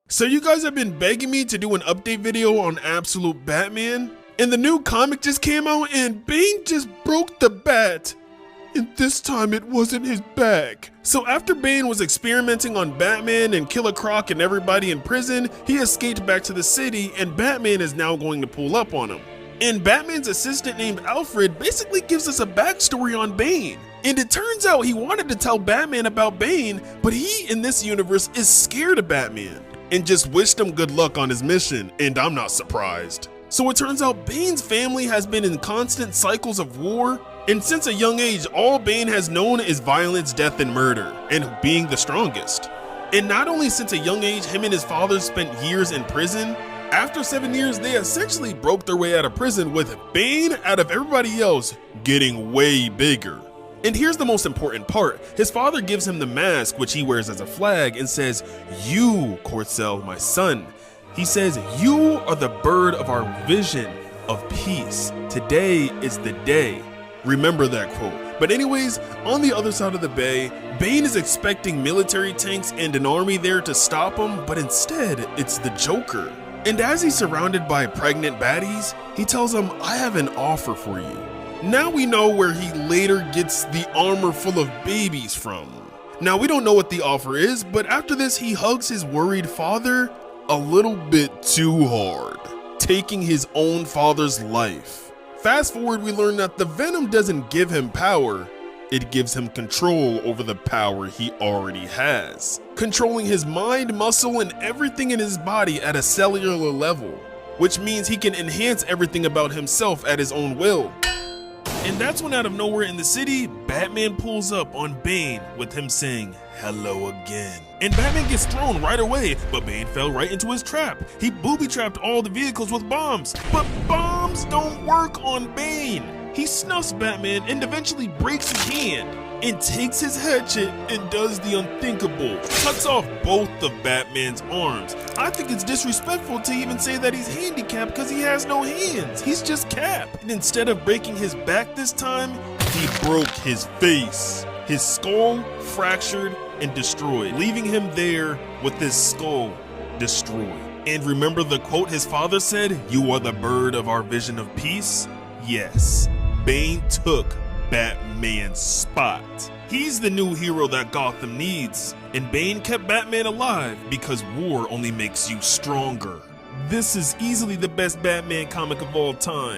So you guys have been begging me to do an update video on Absolute Batman, and the new comic just came out and Bane just broke the bat. And this time it wasn't his bag. So after Bane was experimenting on Batman and Killer Croc and everybody in prison, he escaped back to the city and Batman is now going to pull up on him. And Batman's assistant named Alfred basically gives us a backstory on Bane. And it turns out he wanted to tell Batman about Bane, but he in this universe is scared of Batman and just wished him good luck on his mission, and I'm not surprised. So it turns out Bane's family has been in constant cycles of war, and since a young age, all Bane has known is violence, death, and murder, and being the strongest. And not only since a young age, him and his father spent years in prison, after 7 years, they essentially broke their way out of prison with Bane, out of everybody else, getting way bigger. And here's the most important part. His father gives him the mask, which he wears as a flag, and says, "You, Corcel, my son." He says, "You are the bird of our vision of peace. Today is the day." Remember that quote. But anyways, on the other side of the bay, Bane is expecting military tanks and an army there to stop him, but instead, it's the Joker. And as he's surrounded by pregnant baddies, he tells him, "I have an offer for you." Now we know where he later gets the armor full of babies from. Now we don't know what the offer is, but after this he hugs his worried father a little bit too hard, taking his own father's life. Fast forward, we learn that the Venom doesn't give him power, it gives him control over the power he already has, controlling his mind, muscle, and everything in his body at a cellular level, which means he can enhance everything about himself at his own will. And that's when out of nowhere in the city, Batman pulls up on Bane with him saying, "Hello again." And Batman gets thrown right away, but Bane fell right into his trap. He booby-trapped all the vehicles with bombs, but bombs don't work on Bane. He snuffs Batman and eventually breaks his hand and takes his hatchet and does the unthinkable, cuts off both of Batman's arms. I think it's disrespectful to even say that he's handicapped because he has no hands. He's just Cap. And instead of breaking his back this time, he broke his face. His skull fractured and destroyed, leaving him there with his skull destroyed. And remember the quote his father said, "You are the bird of our vision of peace"? Yes, Bane took Batman's spot. He's the new hero that Gotham needs, and Bane kept Batman alive because war only makes you stronger. This is easily the best Batman comic of all time.